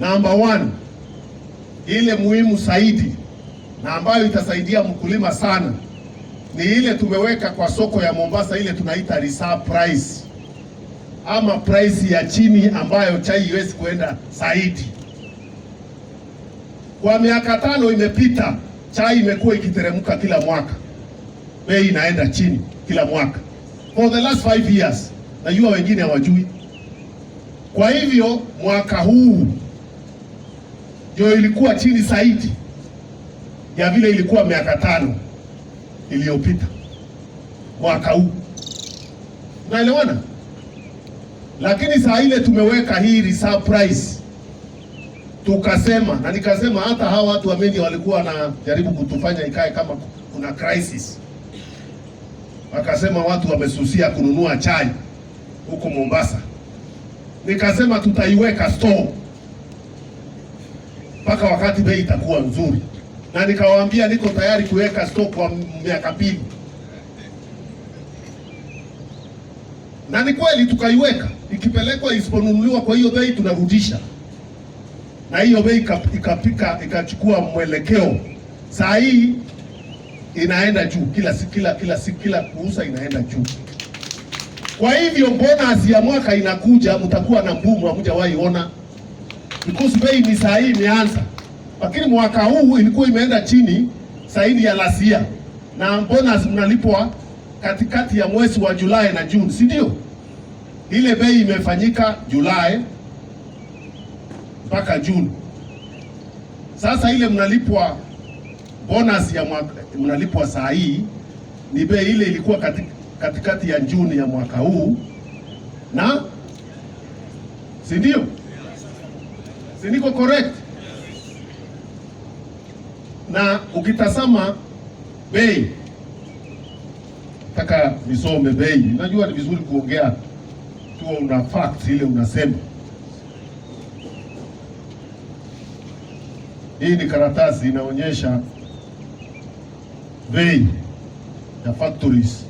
Number one, ile muhimu zaidi na ambayo itasaidia mkulima sana ni ile tumeweka kwa soko ya Mombasa, ile tunaita reserve price ama price ya chini ambayo chai iwezi kuenda zaidi. Kwa miaka 5 imepita, chai imekuwa ikiteremka kila mwaka, bei inaenda chini kila mwaka for the last 5 years. Najua wengine hawajui. Kwa hivyo mwaka huu ndio ilikuwa chini zaidi ya vile ilikuwa miaka 5 iliyopita. Mwaka huu, unaelewana? Lakini saa ile tumeweka hii reserve price, tukasema na nikasema, hata hawa watu wa media walikuwa wanajaribu kutufanya ikae kama kuna crisis. Wakasema watu wamesusia kununua chai huko Mombasa. Nikasema tutaiweka store mpaka wakati bei itakuwa nzuri, na nikawaambia niko tayari kuweka store kwa miaka 2. Na ni kweli tukaiweka, ikipelekwa isiponunuliwa kwa hiyo bei tunarudisha, na hiyo bei ikachukua mwelekeo. Saa hii inaenda juu kila kuuza inaenda juu. Kwa hivyo bonus ya mwaka inakuja, mtakuwa na mbumu hamjawahi ona, because bei ni saa hii imeanza. Lakini mwaka huu ilikuwa imeenda chini zaidi ya last year, na bonus mnalipwa katikati ya mwezi wa Julai na June, si ndio? Ile bei imefanyika Julai mpaka June. Sasa ile mnalipwa bonus ya mwaka, mnalipwa saa hii ni bei ile ilikuwa katikati ya June ya mwaka huu, na si ndio? Si niko correct? Na ukitazama bei, nataka nisome bei. Najua ni vizuri kuongea tu una facts ile unasema. Hii ni karatasi inaonyesha bei ya factories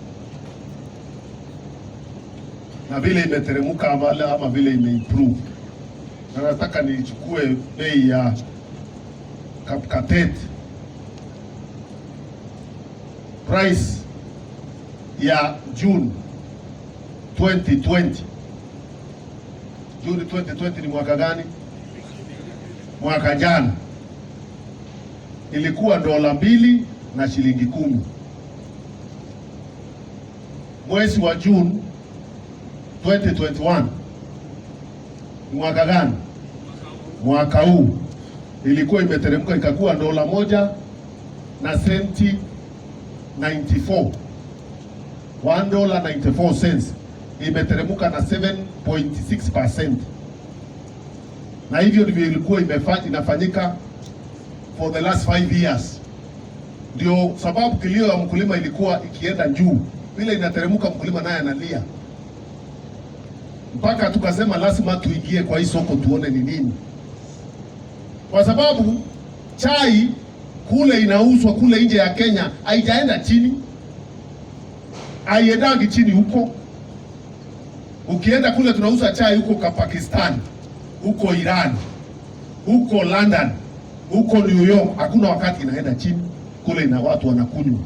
na vile imeteremka ama vile imeimprove. Na nataka nichukue bei ya Kapkatet. Price ya June 2020. June 2020 ni mwaka gani? Mwaka jana. Ilikuwa $2 na shilingi 10. Mwezi wa June 2021 mwaka gani? Mwaka huu ilikuwa imeteremka ikakuwa $1 na senti 94. $1.94 imeteremka na 7.6%. Na hivyo ndivyo ilikuwa inafanyika for the last 5 years. Ndio sababu kilio ya mkulima ilikuwa ikienda juu, vile inateremka mkulima naye analia, mpaka tukasema lazima tuingie kwa hii soko tuone ni nini, kwa sababu chai kule inauzwa kule nje ya Kenya haijaenda chini, haiendangi chini huko. Ukienda kule tunauza chai huko kwa Pakistan, huko Iran, huko London, huko New York, hakuna wakati inaenda chini kule, na watu wanakunywa.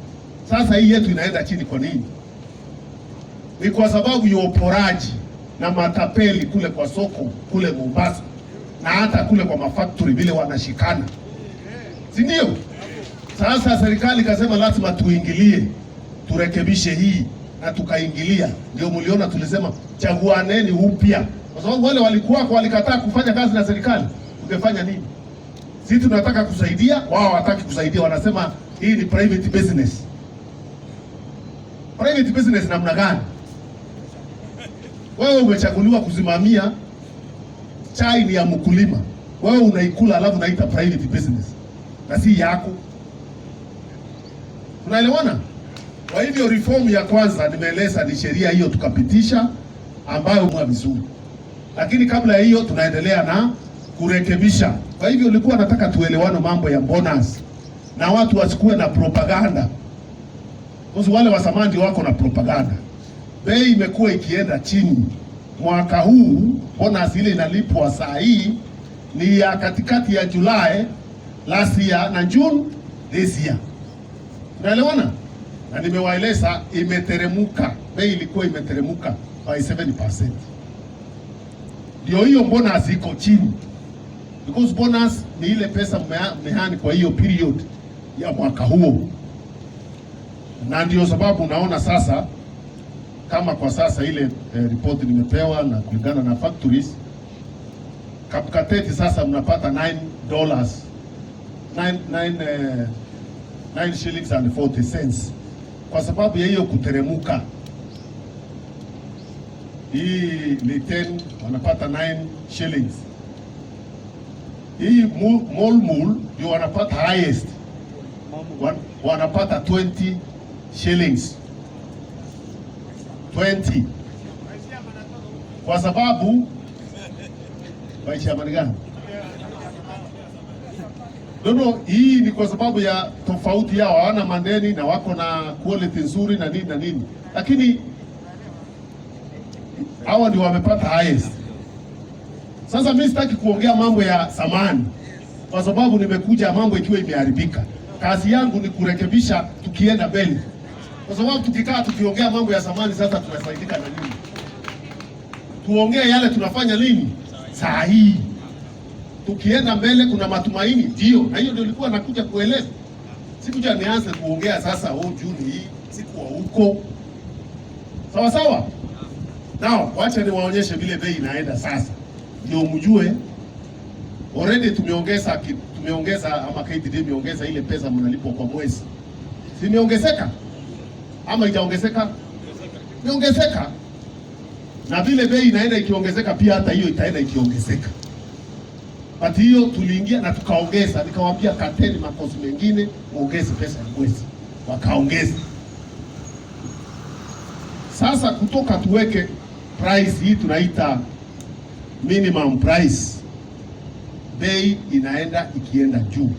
Sasa hii yetu inaenda chini kwa nini? Ni kwa sababu ya uporaji na matapeli kule kwa soko kule Mombasa, na hata kule kwa mafactory vile wanashikana, si ndio? Sasa serikali ikasema lazima tuingilie, turekebishe hii, na tukaingilia. Ndio mliona tulisema chaguaneni upya, kwa sababu wale walikataa kufanya kazi na serikali. Ungefanya nini? Sisi tunataka kusaidia, wao hawataki kusaidia, wanasema hii ni private business. Private business namna gani? Wewe umechaguliwa kusimamia chai, ni ya mkulima, wewe unaikula alafu unaita private business na si yako. Unaelewana? Kwa hivyo reform ya kwanza nimeeleza ni sheria hiyo tukapitisha, ambayo mwa vizuri, lakini kabla ya hiyo tunaendelea na kurekebisha. Kwa hivyo nilikuwa nataka tuelewane mambo ya bonus, na watu wasikuwe na propaganda, kwa wale wa samandi wako na propaganda. Bei imekuwa ikienda chini. Mwaka huu bonus ile inalipwa saa hii ni ya katikati ya July last year na June this year. Unaelewana? Na nimewaeleza imeteremuka, bei ilikuwa imeteremuka by 7%. Ndio hiyo bonus iko chini, because bonus ni ile pesa mmehani kwa hiyo period ya mwaka huo, na ndio sababu unaona sasa kama kwa sasa ile report nimepewa na kulingana na factories Kapkateti sasa mnapata $9 9 shillings and 40 cents kwa sababu ya hiyo kuteremuka. Hii Liten wanapata 9 shillings. Hii Molmul ndio wanapata highest, wanapata 20 shillings 20, kwa sababu maisha gani? No, hii ni kwa sababu ya tofauti yao, hawana mandeni na wako na quality nzuri na nini na nini, lakini hawa ndio wamepata highest. Sasa mimi sitaki kuongea mambo ya samani kwa sababu nimekuja mambo ikiwa imeharibika. Kazi yangu ni kurekebisha tukienda mbele, kwa sababu tukikaa tukiongea mambo ya samani sasa tunasaidika na nini? Tuongee yale tunafanya nini saa hii. Tukienda mbele kuna matumaini, ndio. Na hiyo ndio nilikuwa nakuja kueleza. Sikuja nianze kuongea sasa Juni hii siku huko. Sawa sawa? Nao wacha niwaonyeshe vile bei inaenda sasa. Ndio mjue already tumeongeza ama KTD imeongeza ile pesa mnalipwa kwa mwezi. Si imeongezeka? Ama itaongezeka? Imeongezeka. Na vile bei inaenda ikiongezeka pia hata hiyo itaenda ikiongezeka. But hiyo tuliingia na tukaongeza, nikawaambia kateni makosi mengine muongeze pesa ya mwezi. Wakaongeza. Sasa kutoka tuweke price hii tunaita minimum price, bei inaenda ikienda juu.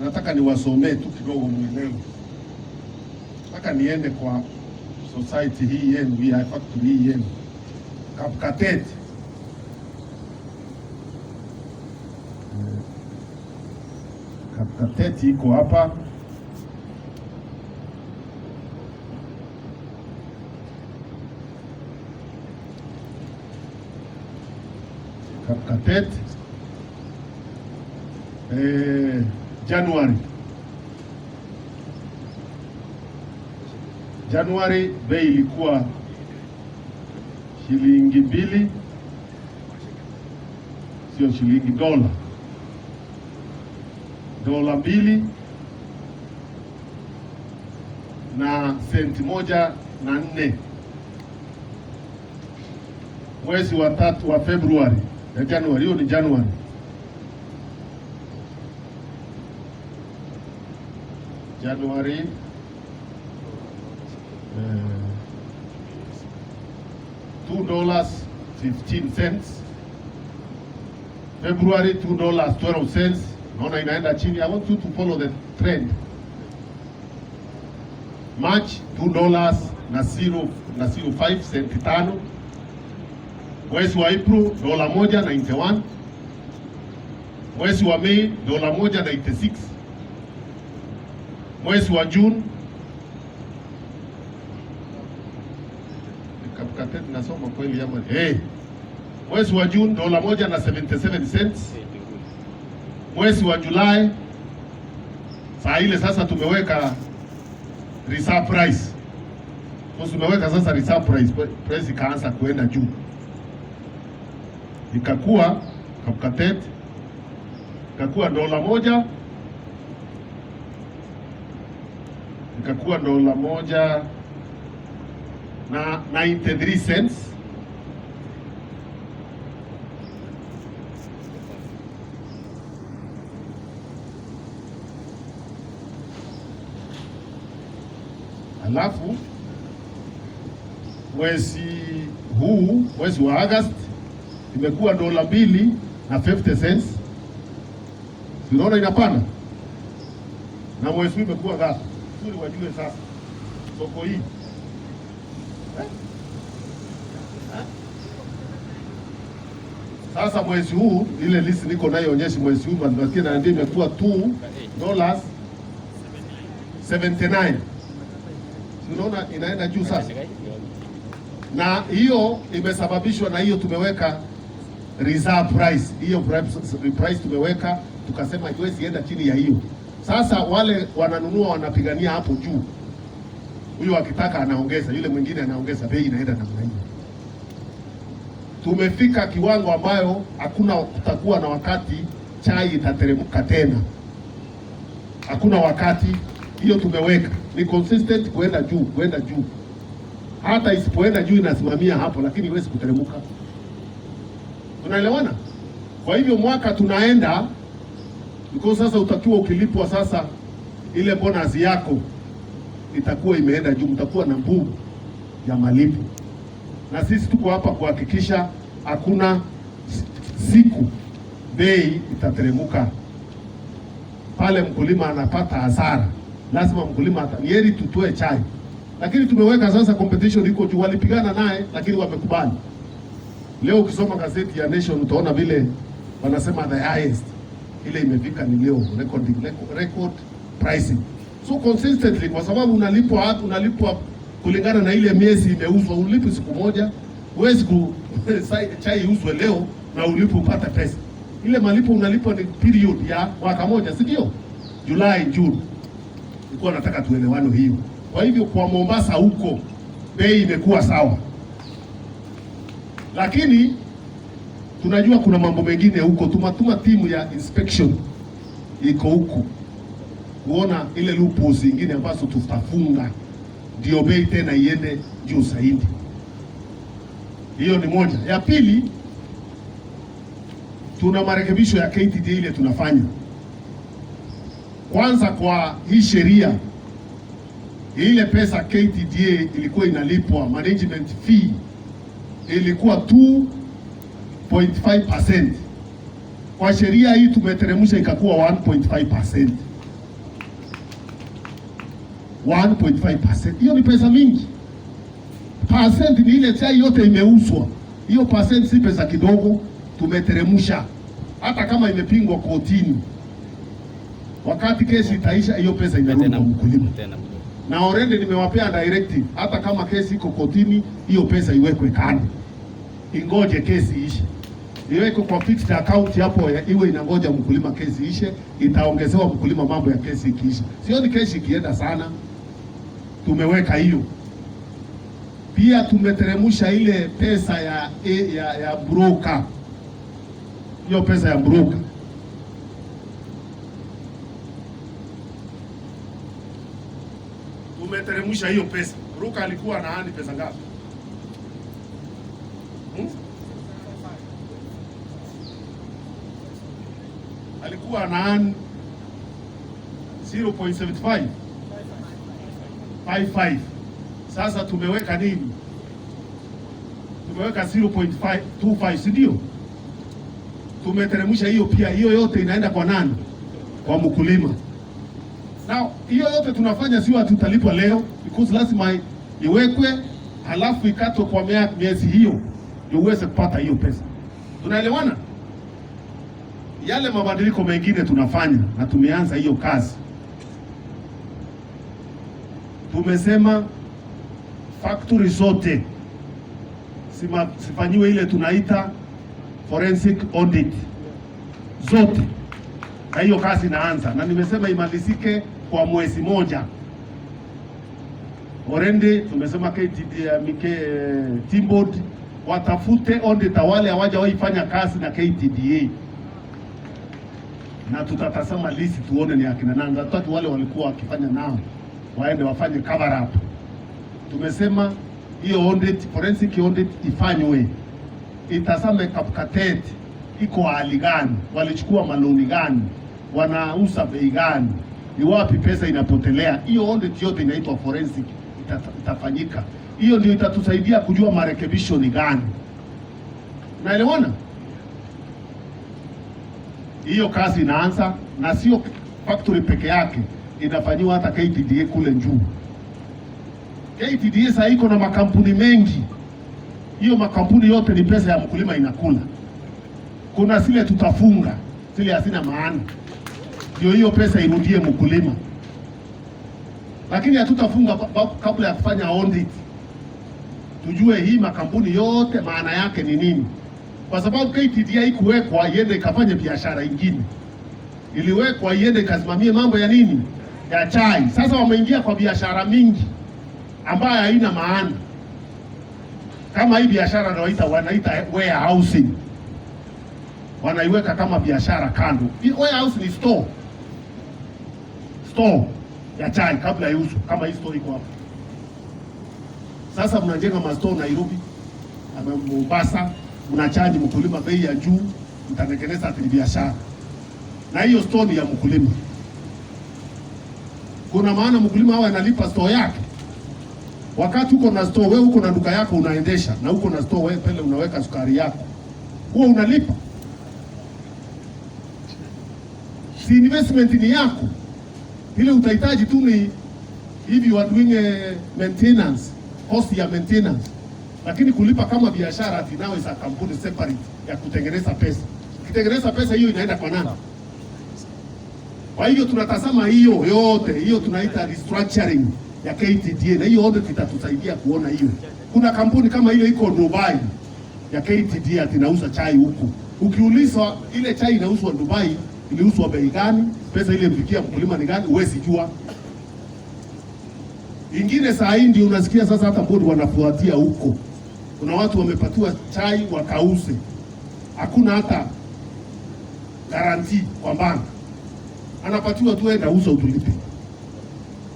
Nataka niwasomee tu kidogo mwelewe. Nataka niende kwa society hii yenu, hii factory hii yenu Kapkateti. Kapkateti iko hapa. Kapkateti Januari bei ilikuwa shilingi 2, sio shilingi, dola 2 na senti 1.04. Mwezi wa 3 wa Februari ya Januari, hiyo ni Januari. Januari $2.15. February $2.12. Naona inaenda chini. I want you to follow the trend. March $2.05 senti 5. Mwezi wa April $1.91. Mwezi wa Mei $1.96. Mwezi wa June Kapkateti nasoma kweli ama mwezi wa June $1.77. Mwezi wa Julai saa ile sasa tumeweka reserve price. Tumeweka sasa reserve price ikaanza kuenda juu. Ikakuwa Kapkateti ikakuwa $1, ikakuwa $1 na 93 cents. Alafu mwezi huu, mwezi wa August imekuwa $2 na 50 cents. Unaona inapanda. Na mwezi huu imekuwa ngapi? Suri wajue sasa. Soko hii. Sasa mwezi huu ile list niko nayo onyesha mwezi huu maziwa na ndio imekuwa $2.79. Unaona inaenda juu sasa. Na hiyo imesababishwa na hiyo tumeweka reserve price. Hiyo price tumeweka tukasema haiwezi enda chini ya hiyo. Sasa wale wananunua wanapigania hapo juu. Huyo akitaka anaongeza, yule mwingine anaongeza, bei inaenda namna hiyo. Tumefika kiwango ambayo hakuna kutakuwa na wakati chai itateremka tena. Hakuna wakati, hiyo tumeweka. Ni consistent kuenda juu, kuenda juu. Hata isipoenda juu inasimamia hapo, lakini iwezi kuteremka. Tunaelewana? Kwa hivyo mwaka tunaenda, because sasa utakiwa ukilipwa sasa ile bonus yako itakuwa imeenda juu, mtakuwa na nguvu ya malipo. Na sisi tuko hapa kuhakikisha hakuna siku bei itateremka. Pale mkulima anapata hasara, lazima mkulima heri tutoe chai. Lakini tumeweka sasa competition iko juu, walipigana naye lakini wamekubali. Leo ukisoma gazeti ya Nation utaona vile wanasema the highest ile imefika ni leo record pricing. So consistently, kwa sababu unalipwa kulingana na ile miezi imeuzwa. Ulipo siku moja, huwezi chai iuzwe leo na ulipo upata pesa. Ile malipo unalipwa ni period ya mwaka moja, si ndio? Julai, June. Nilikuwa nataka tuelewane hiyo. Kwa hivyo kwa Mombasa huko bei imekuwa sawa. Lakini tunajua kuna mambo mengine huko. Tumatuma timu ya inspection iko huko kuona ile loopholes zingine ambazo tutafunga ndio bei tena iende juu zaidi. Hiyo ni moja. Ya pili, tuna marekebisho ya KTDA ile tunafanya. Kwanza kwa hii sheria, ile pesa KTDA ilikuwa inalipwa management fee ilikuwa 2.5%. Kwa sheria hii tumeteremsha ikakuwa 1.5%. 1.5%. Hiyo ni pesa mingi. Percent ni ile chai yote imeuzwa. Hiyo percent si pesa kidogo, tumeteremsha. Hata kama imepingwa kotini, wakati kesi itaisha, hiyo pesa inarudi kwa mkulima. Na already nimewapea directive, hata kama kesi iko kotini, hiyo pesa iwekwe kando, ingoje kesi ishe. Iwekwe kwa fixed account hapo, iwe inangoja mkulima kesi ishe, itaongezewa mkulima mambo ya kesi ikiisha. Sioni kesi ikienda sana, tumeweka hiyo. Pia tumeteremsha ile pesa ya broker. Hiyo pesa ya broker tumeteremsha hiyo pesa. Broker alikuwa na pesa ngapi? Alikuwa na 0.75 55. Sasa tumeweka nini? Tumeweka 0.525, si ndio? Tumeteremsha hiyo pia. Hiyo yote inaenda kwa nani? Kwa mkulima. Na hiyo yote tunafanya sio tutalipwa leo, because lazima iwekwe halafu ikatwe kwa miezi hiyo ndio uweze kupata hiyo pesa. Tunaelewana? Yale mabadiliko mengine tunafanya na tumeanza hiyo kazi. Tumesema factory zote sifanyiwe ile tunaita forensic audit zote, na hiyo kazi inaanza, na nimesema imalizike kwa mwezi moja. Orende tumesema team board watafute auditor wale hawajawahi fanya kazi na KTDA, na tutatasema list tuone ni akina nani. Hatutaki wale walikuwa wakifanya nao waende wafanye cover up. Tumesema hiyo audit, forensic audit ifanywe, itasame Kapkatet iko hali gani, walichukua maloni gani, wanauza bei gani, ni wapi pesa inapotelea. Hiyo audit yote inaitwa forensic, itafanyika. Hiyo ndio itatusaidia kujua marekebisho ni gani. Naelewana? Hiyo kazi inaanza, na sio factory peke yake, inafanywa hata KTDA kule juu. KTDA sasa iko na makampuni mengi. Hiyo makampuni yote ni pesa ya mkulima inakula. Kuna zile tutafunga, zile hazina maana, ndio hiyo pesa irudie mkulima. Lakini hatutafunga kabla ya kufanya audit, tujue hii makampuni yote maana yake ni nini, kwa sababu KTDA ikuwekwa iende ikafanye biashara ingine, iliwekwa iende ikasimamie mambo ya nini, ya chai. Sasa wameingia kwa biashara mingi ambayo haina maana, kama hii biashara ndio wanaita warehousing, wanaiweka kama biashara kando. Warehouse ni store ya chai kabla ya uso, kama hii store iko hapo. Sasa mnajenga mastore Nairobi, Mombasa, mnachaji mkulima bei ya juu, mtatengeneza biashara, na hiyo store ni ya mkulima. Kuna maana mkulima hawa analipa store yake? Wakati uko na store, wewe uko na duka yako unaendesha, na uko na store, wewe pale unaweka sukari yako, huo unalipa? Si investment ni yako, ile utahitaji tu ni hivi wa doing maintenance, cost ya maintenance, lakini kulipa kama biashara ati nawe za kampuni separate ya kutengeneza pesa. Ukitengeneza pesa hiyo inaenda kwa nani? Kwa hivyo tunatazama hiyo yote, hiyo tunaita restructuring ya KTDA, na hiyo audit itatusaidia kuona hiyo. Kuna kampuni kama ile iko Dubai ya KTDA inauza chai huko. Ukiulizwa ile chai inauzwa Dubai iliuzwa bei gani, pesa ile mfikia mkulima ni gani, huwezi jua. Ingine saa hii ndio unasikia sasa hata bodi wanafuatia huko. Kuna watu wamepatiwa chai wakauze, hakuna hata guarantee kwa bank, anapatiwa tu enda uza utulipe.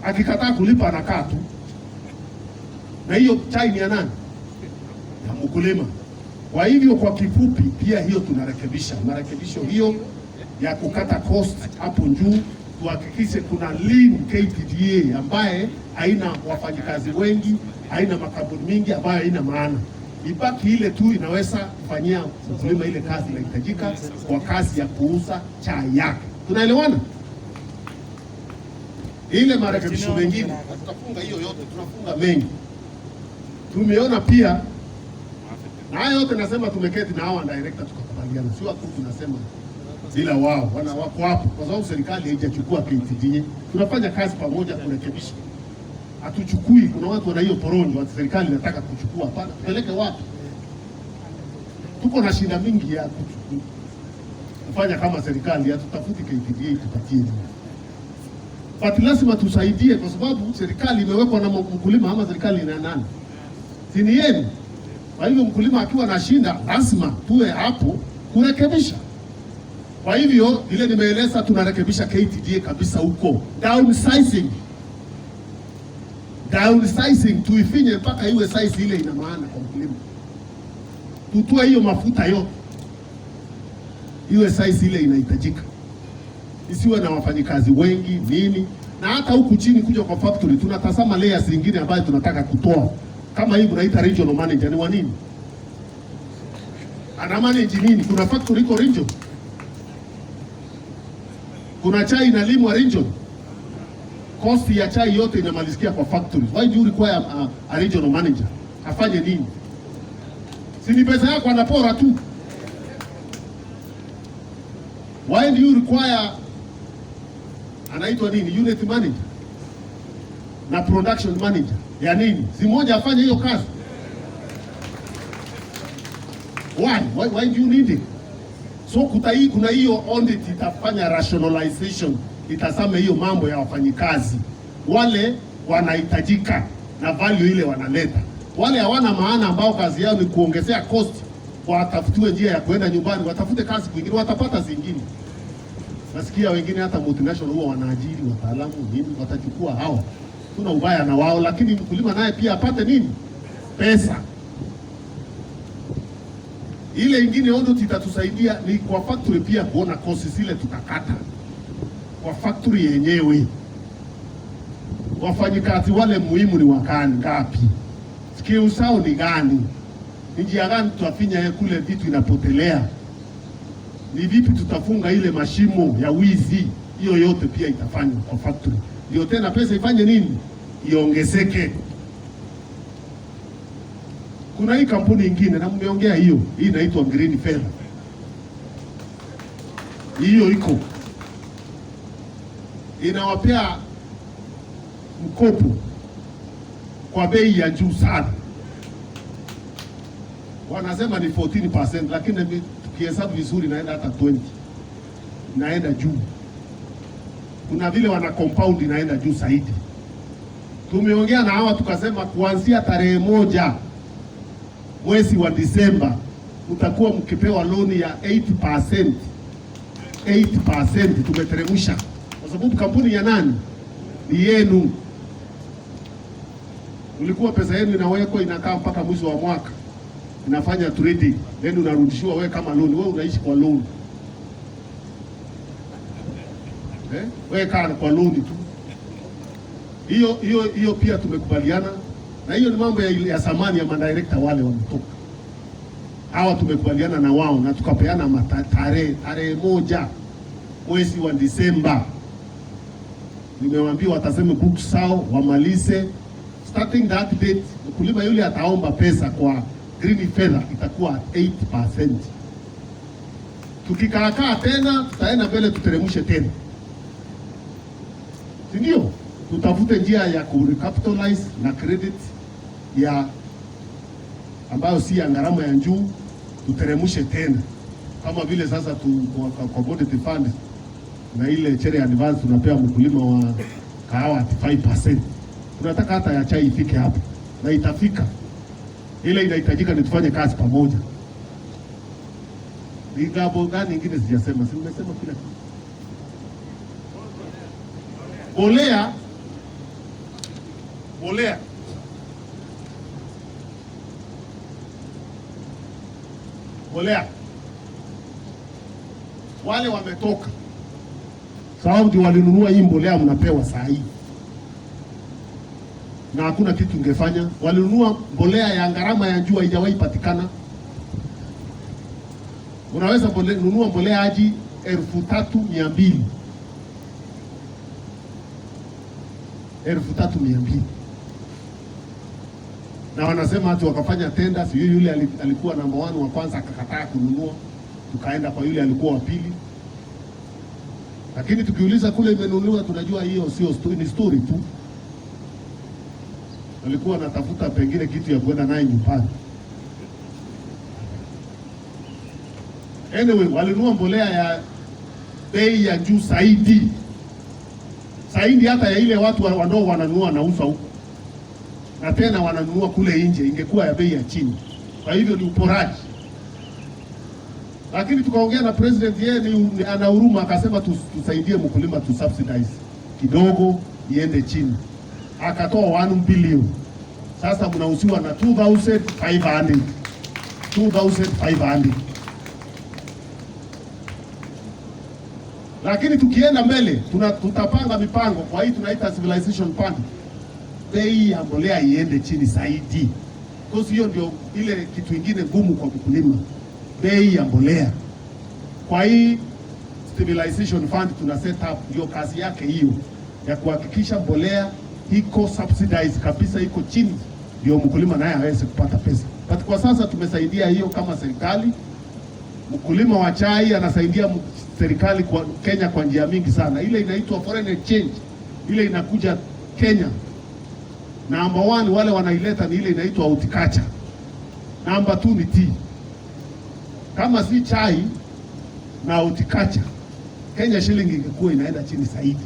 Akikataa kulipa anakaa tu, na hiyo chai ni ya nani? Ya mkulima. Kwa hivyo kwa kifupi, pia hiyo tunarekebisha. Marekebisho hiyo ya kukata cost hapo juu, tuhakikishe kuna lean KTDA ambaye haina wafanyikazi wengi, haina makampuni mingi, ambayo haina maana. Ibaki ile tu inaweza kufanyia mkulima ile kazi inahitajika kwa kazi ya kuuza chai yake. Tunaelewana? Ile marekebisho mengine tutafunga hiyo yote, tunafunga mengi. Tumeona pia na hayo yote, nasema tumeketi na hawa director tukakubaliana, sio watu tunasema bila wao wako hapo, kwa sababu serikali haijachukua KTDA. Tunafanya kazi pamoja kurekebisha, hatuchukui. Kuna watu wana hiyo poronjo ati serikali inataka kuchukua. Hapana, peleke wapi? Tuko na shida mingi ya kufanya kama serikali, hatutafuti KTDA tupatie, but lazima tusaidie, kwa sababu serikali imewekwa na mkulima. Ama serikali ina nani? Si ni yenu? Kwa hivyo mkulima akiwa na shinda, lazima tuwe hapo kurekebisha. Kwa hivyo ile nimeeleza, tunarekebisha KTDA kabisa huko, downsizing tuifinye mpaka iwe size ile ina maana kwa mkulima. Tutoe hiyo mafuta yote iwe size ile inahitajika, isiwe na wafanyikazi wengi nini. Na hata huku chini kuja kwa factory tunatazama layers zingine ambazo tunataka kutoa, kama hii mnaita regional manager. Ni wa nini? Ana manage nini? Kuna factory iko region, kuna chai inalimwa region, cost ya chai yote inamalizikia kwa factories. Why do you require a regional manager? Afanye nini? Si ni pesa yako anapora tu. Why do you require anaitwa nini, unit manager na production manager ya nini? Si moja afanye hiyo kazi? Why do you need it? So kuna hiyo audit itafanya rationalization, itasame hiyo mambo ya wafanyikazi wale wanahitajika na value ile wanaleta. Wale hawana maana, ambao kazi yao ni kuongezea cost, watafutiwe njia ya kuenda nyumbani, watafute kazi kwingine, watapata zingine. Nasikia wengine hata multinational huwa wanaajiri wataalamu nini, watachukua hao. Tuna ubaya na wao, lakini mkulima naye pia apate nini? Pesa. Ile ingine audit itatusaidia ni kwa factory pia kuona cost zile tutakata kwa factory yenyewe. Wafanyikazi wale muhimu ni wakani ngapi? Skills zao ni gani? Ni njia gani tutafinya kule vitu inapotelea? Ni vipi tutafunga ile mashimo ya wizi? Hiyo yote pia itafanywa kwa factory, ndio tena pesa ifanye nini? Iongezeke. Kuna hii kampuni nyingine na mmeongea hiyo, hii inaitwa Green Feather. hiyo iko inawapea mkopo kwa bei ya juu sana. Wanasema ni 14%, lakini tukihesabu vizuri naenda hata 20, naenda juu. Kuna vile wana compound inaenda juu zaidi. Tumeongea na hawa tukasema kuanzia tarehe 1 mwezi wa Disemba utakuwa mkipewa loan ya 8%. 8% tumeteremsha kwa sababu kampuni ya nani? Ni yenu. Ulikuwa pesa yenu inawekwa inakaa mpaka mwisho wa mwaka, inafanya trading, then unarudishiwa wewe kama loan. Wewe unaishi kwa loan wewe kaa kwa loan tu. Hiyo pia tumekubaliana na hiyo. Ni mambo ya samani ya madirector wale wametoka hawa, tumekubaliana na wao na tukapeana tarehe 1 mwezi wa Disemba. Nimewaambia wataseme books sao wamalize starting that date. Mkulima yule ataomba pesa kwa green feather itakuwa 8%. Tukikaakaa tena tutaenda mbele, tuteremshe tena, si ndio? Tutafute njia ya kurecapitalize na credit ya ambayo si ya gharama ya juu, tuteremshe tena kama vile sasa kwa commodity fund na ile chere advance tunapewa mkulima wa kahawa at 5%. Tunataka hata ya chai ifike hapo na itafika. Ile inahitajika ni tufanye kazi pamoja. Ni gabo gani nyingine sijasema, si nimesema kila kitu. Mbolea wale wametoka sababu ndio walinunua hii mbolea mnapewa saa hii, na hakuna kitu ungefanya. Walinunua mbolea ya gharama ya juu, haijawahi patikana. Unaweza nunua mbolea aji 3,200 3,200, na wanasema hata wakafanya tenda, si yule alikuwa namba 1 wa kwanza akakataa kununua, tukaenda kwa yule alikuwa wa pili. Lakini tukiuliza kule imenunuliwa, tunajua hiyo sio story, ni story tu. Walikuwa wanatafuta pengine kitu ya kwenda naye nyumbani. Anyway, walinunua mbolea ya bei ya juu zaidi hata ya ile watu wanao wananunua nauza huko, na tena wananunua kule nje, ingekuwa ya bei ya chini. Kwa hivyo ni uporaji. Lakini tukaongea na president, yeye ana huruma, akasema tusaidie mkulima, tu subsidize kidogo iende chini, akatoa 1 bilioni. Sasa mnahusiwa na 2,500. Lakini tukienda mbele tutapanga mipango, kwa hii tunaita civilization fund, bei ya mbolea iende chini zaidi, kwa hiyo ndio ile kitu ingine ngumu kwa mkulima, bei ya mbolea. Kwa hii stabilization fund tuna set up, ndio kazi yake hiyo ya kuhakikisha mbolea iko subsidized kabisa, iko chini, ndio mkulima naye aweze kupata pesa. But kwa sasa tumesaidia hiyo kama serikali. Mkulima wa chai anasaidia serikali kwa Kenya kwa njia mingi sana. Ile inaitwa foreign exchange, ile inakuja Kenya. Number 1 wale wanaileta ni ile inaitwa horticulture. Number 2 ni tea. Kama si chai na horticulture, Kenya shilingi ingekuwa inaenda chini zaidi.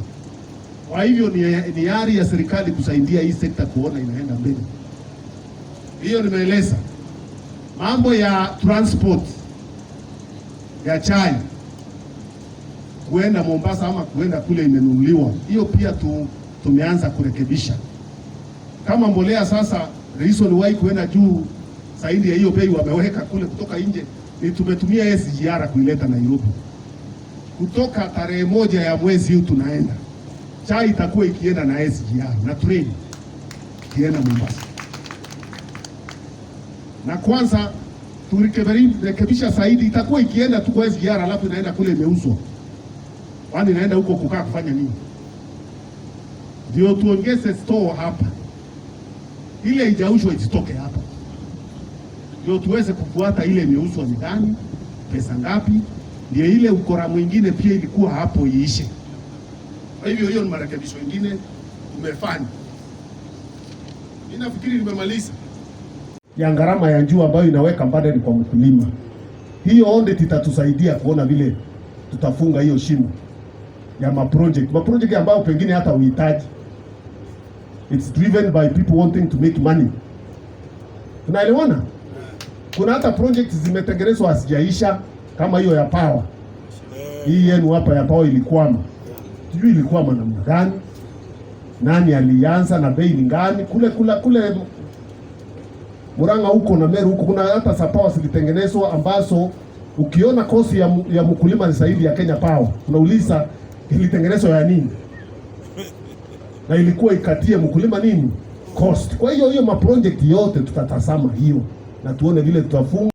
Kwa hivyo ni ari ya serikali kusaidia hii sekta kuona inaenda mbele. Hiyo nimeeleza. Mambo ya transport ya chai kuenda Mombasa ama kuenda kule imenunuliwa, hiyo pia tumeanza kurekebisha. Kama mbolea sasa reason why kuenda juu zaidi ya hiyo bei wameweka kule kutoka nje, ni tumetumia SGR kuileta Nairobi. Kutoka tarehe 1 ya mwezi huu tunaenda, chai itakuwa ikienda na SGR na train ikienda Mombasa. Na kwanza turekebisha zaidi, itakuwa ikienda tu kwa SGR alafu inaenda kule imeuzwa. Kwani inaenda huko kukaa kufanya nini? Ndio tuongeze store hapa, ile haijauzwa isitoke hapa, ndio tuweze kufuata ile imeuzwa ni gani, pesa ngapi, ndio ile ukora mwingine pia ilikuwa hapo iishe. Kwa hivyo hiyo ni marekebisho mengine tumefanya. Ninafikiri nimemaliza. Ya gharama ya juu ambayo inaweka burden kwa mkulima. Hiyo audit itatusaidia kuona vile tutafunga hiyo shimo ya maproject ambayo pengine hata uhitaji. It's driven by people wanting to make money. Tunaelewana? Kuna hata project zimetengenezwa hazijaisha kama hiyo ya power. Hii yenu hapa ya power ilikwama. Sijui ilikwama namna gani? Nani alianza na bei ni gani? Kule Murang'a huko na Meru huko kuna hata za power zilitengenezwa ambazo ukiona kosi ya mkulima ni zaidi ya Kenya Power. Unauliza ilitengenezwa ya nini? Na ilikuwa ikatie mkulima nini? Cost. Kwa hiyo maproject yote tutatazama hiyo na tuone vile tutafunga.